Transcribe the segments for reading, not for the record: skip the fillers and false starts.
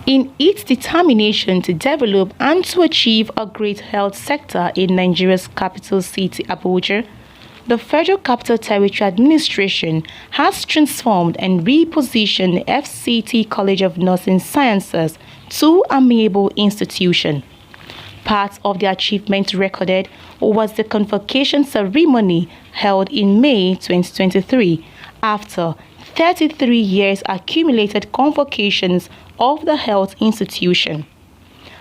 In its determination to develop and to achieve a great health sector in Nigeria's capital city, Abuja, the Federal Capital Territory Administration has transformed and repositioned the FCT College of Nursing Sciences to a amiable institution. Part of the achievement recorded was the convocation ceremony held in May 2023 after 33 years accumulated convocations of the health institution.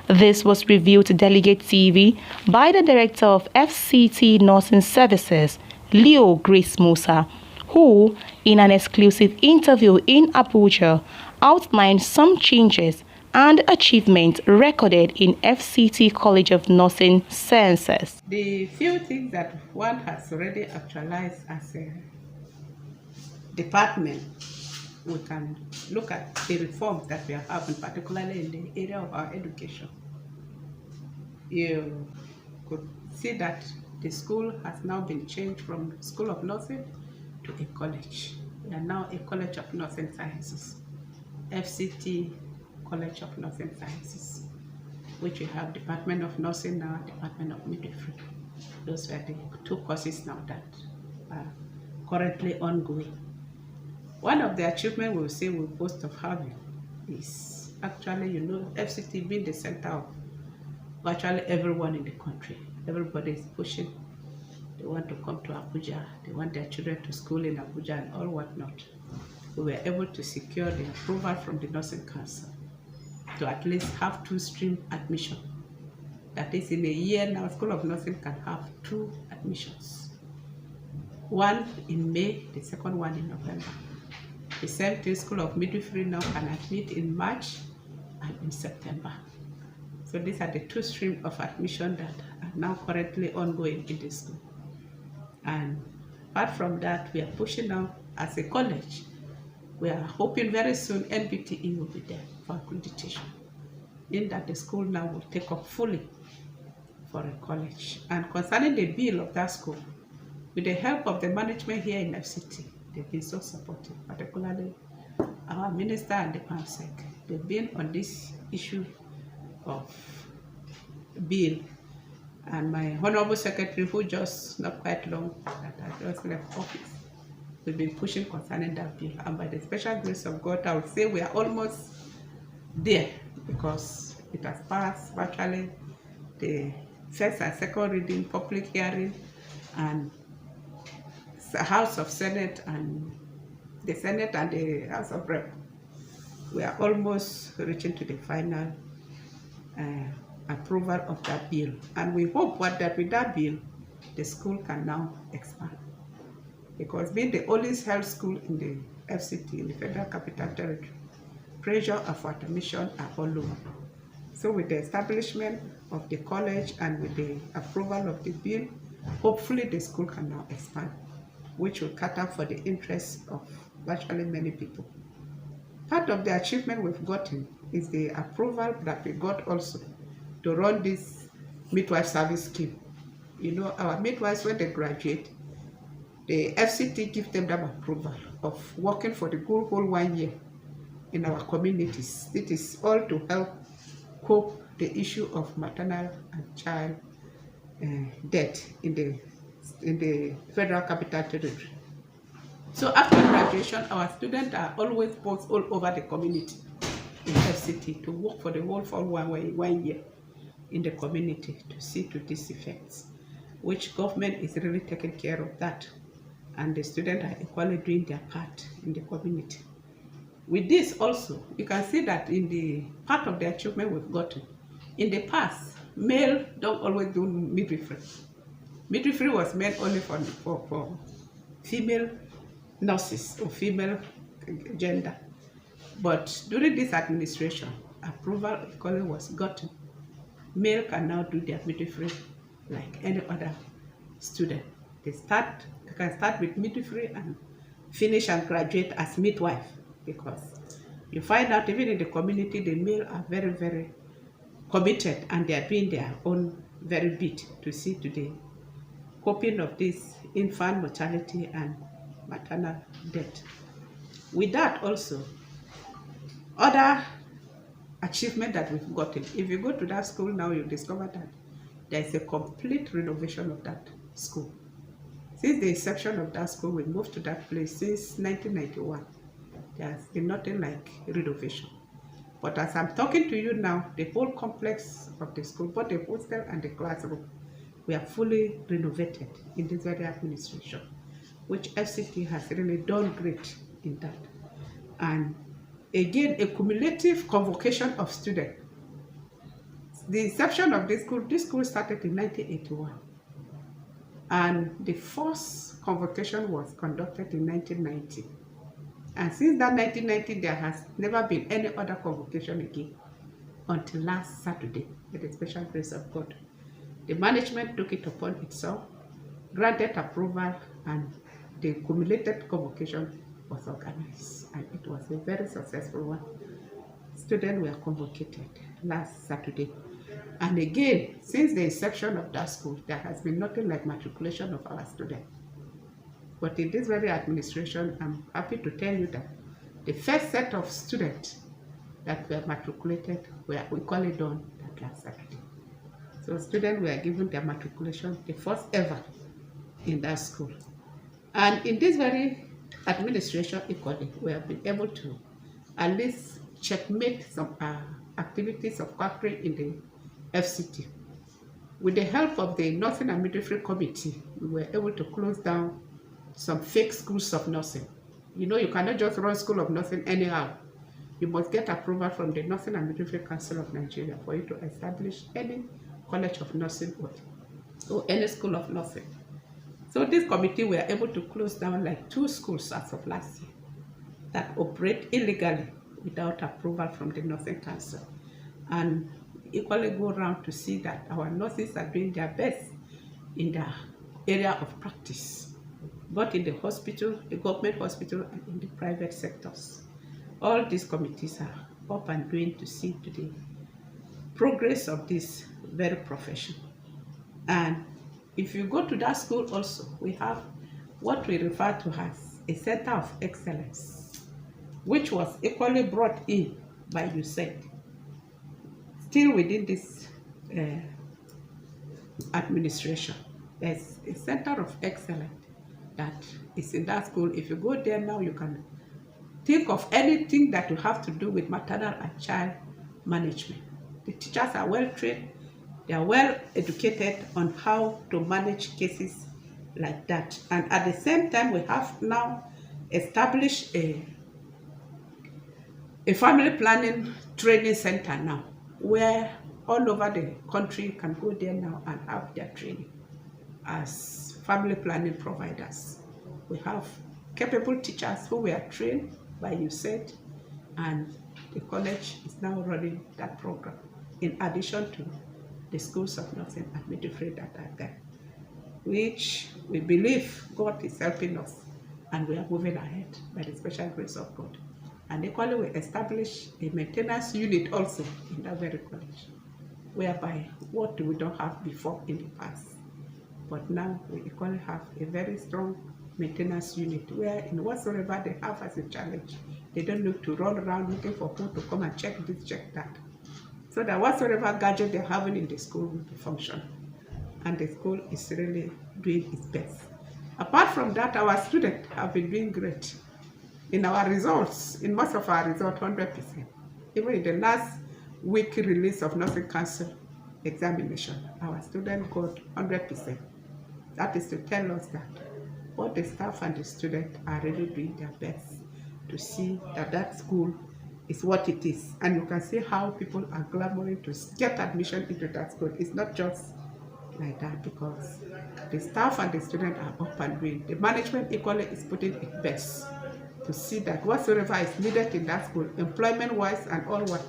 This was revealed to Delegate TV by the Director of FCT Nursing Services, Leo Grace Musa, who, in an exclusive interview in Abuja, outlined some changes and achievements recorded in FCT College of Nursing Sciences. The few things that one has already actualized as a department, we can look at the reforms that we are having, particularly in the area of our education. You could see that the school has now been changed from School of Nursing to a college. We are now a College of Nursing Sciences, FCT College of Nursing Sciences, which we have Department of Nursing now, Department of Midwifery. Those were the two courses now that are currently ongoing. One of the achievements we'll say we boast of having is actually, FCT being the center of virtually everyone in the country. Everybody is pushing. They want to come to Abuja. They want their children to school in Abuja and all whatnot. We were able to secure the approval from the Nursing Council to at least have two-stream admission. That is, in a year now, School of Nursing can have 2 admissions. One in May, the second one in November. The same thing, School of Midwifery now can admit in March and in September. So these are the 2 streams of admission that are now currently ongoing in the school. And apart from that, we are pushing now as a college. We are hoping very soon NBTE will be there for accreditation, in that the school now will take up fully for a college. And concerning the bill of that school, with the help of the management here in FCT, they've been so supportive, particularly our minister and the PAMSEC. They've been on this issue of bill, and my honorable secretary, who just not quite long that I just left office, we've been pushing concerning that bill, and by the special grace of God, I would say we are almost there, because it has passed virtually the first and second reading, public hearing, and the House of Senate and the Senate and the House of Rep. We are almost reaching to the final approval of that bill, and we hope that with that bill, the school can now expand. Because being the only health school in the FCT, in the Federal Capital Territory, pressure of admission are all over. So with the establishment of the college and with the approval of the bill, hopefully the school can now expand, which will cater for the interests of virtually many people. Part of the achievement we've gotten is the approval that we got also to run this midwife service scheme. Our midwives, when they graduate, the FCT gives them that approval of working for the whole 1 year in our communities. It is all to help cope the issue of maternal and child death in the Federal Capital Territory. So after graduation, our students are always posted all over the community in FCT to work for the whole for 1 year in the community to see to these effects, which government is really taking care of that, and the students are equally doing their part in the community. With this also, you can see that in the part of the achievement we've gotten, in the past, male don't always do midwifery. Midwifery was meant only for female nurses or female gender. But during this administration, approval equally was gotten. Male can now do their midwifery like any other student. They can start with midwifery and finish and graduate as midwife, because you find out even in the community, the male are very, very committed, and they are doing their own very bit to see to the coping of this infant mortality and maternal death. With that also, other achievement that we've gotten. If you go to that school now, you discover that there's a complete renovation of that school. Since the inception of that school, we moved to that place since 1991. There's been nothing like renovation. But as I'm talking to you now, the whole complex of the school, both the hostel and the classroom, we are fully renovated in this very administration, which FCT has really done great in that. And again, a cumulative convocation of students. The inception of this school started in 1981. And the first convocation was conducted in 1990. And since that 1990, there has never been any other convocation again until last Saturday, with the special grace of God. The management took it upon itself, granted approval, and the cumulated convocation was organized. And it was a very successful one. Students were convocated last Saturday. And again, since the inception of that school, there has been nothing like matriculation of our students. But in this very administration, I'm happy to tell you that the first set of students that were matriculated were equally done that last Saturday. So students were given their matriculation, the first ever in that school. And in this very administration equally, we have been able to at least checkmate some activities of quackery in the FCT. With the help of the Nursing and Midwifery Committee, we were able to close down some fake schools of nursing. You know, you cannot just run school of nursing anyhow. You must get approval from the Nursing and Midwifery Council of Nigeria for you to establish any college of nursing or any school of nursing. So this committee were able to close down like 2 schools as of last year that operate illegally without approval from the Nursing Council. And equally go around to see that our nurses are doing their best in their area of practice, both in the hospital, the government hospital, and in the private sectors. All these committees are up and doing to see to the progress of this very profession. And if you go to that school also, we have what we refer to as a center of excellence, which was equally brought in by USAID. Still within this administration, there's a center of excellence that is in that school. If you go there now, you can think of anything that you have to do with maternal and child management. The teachers are well trained, they are well educated on how to manage cases like that. And at the same time, we have now established a family planning training center now, where all over the country can go there now and have their training as family planning providers. We have capable teachers who were trained by USAID, and the college is now running that program in addition to the schools of nursing and midwifery that are there, which we believe God is helping us, and we are moving ahead by the special grace of God. And equally, we establish a maintenance unit also in that very college, whereby what we don't have before in the past. But now we equally have a very strong maintenance unit where in whatsoever they have as a challenge, they don't need to run around looking for who to come and check this, check that. So that whatsoever gadget they're having in the school will be functional. And the school is really doing its best. Apart from that, our students have been doing great. In our results, in most of our results, 100%. Even in the last week release of Nursing Council examination, our students got 100%. That is to tell us that both the staff and the students are really doing their best to see that that school is what it is. And you can see how people are clamoring to get admission into that school. It's not just like that, because the staff and the students are up and doing. The management equally is putting its best to see that whatsoever is needed in that school, employment-wise and all what,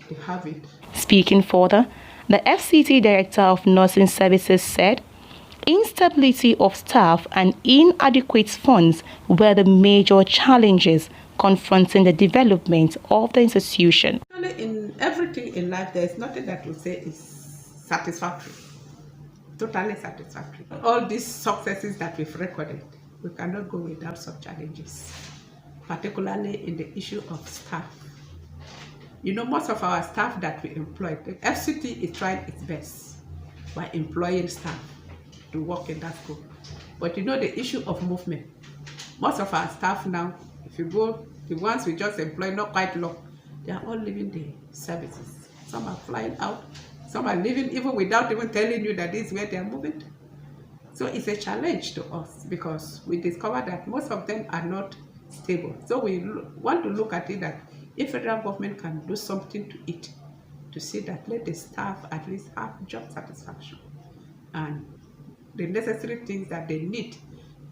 they have it. Speaking further, the FCT Director of Nursing Services said instability of staff and inadequate funds were the major challenges confronting the development of the institution. In everything in life, there is nothing that we say is satisfactory, totally satisfactory. All these successes that we've recorded, we cannot go without some challenges, particularly in the issue of staff. You know, most of our staff that we employ, the FCT is trying its best by employing staff to work in that school. But you know, the issue of movement, most of our staff now, if you go, the ones we just employ not quite long, they are all leaving the services. Some are flying out, some are leaving even without even telling you that this is where they are moving. So it's a challenge to us because we discover that most of them are not stable. So we want to look at it that if federal government can do something to it, to see that let the staff at least have job satisfaction and the necessary things that they need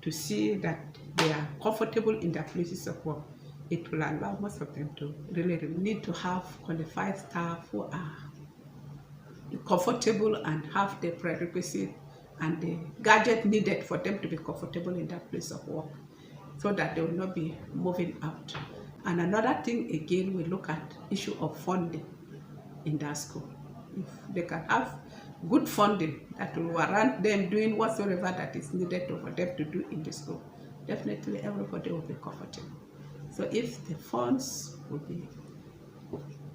to see that they are comfortable in their places of work, it will allow most of them to really need to have qualified staff who are comfortable and have the prerequisite and the gadget needed for them to be comfortable in their place of work, so that they will not be moving out. And another thing, again, we look at issue of funding in that school. If they can have good funding that will warrant them doing whatsoever that is needed for them to do in the school, definitely everybody will be comfortable. So if the funds will be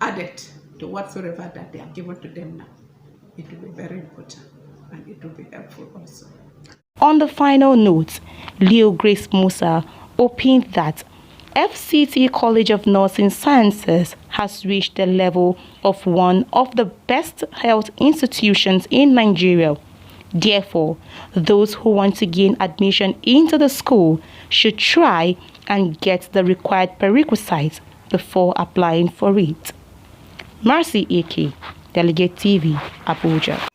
added to whatsoever that they are given to them now, it will be very important and it will be helpful also. On the final note, Leo Grace Musa opined that FCT College of Nursing Sciences has reached the level of one of the best health institutions in Nigeria. Therefore, those who want to gain admission into the school should try and get the required prerequisites before applying for it. Mercy AK, Delegate TV, Abuja.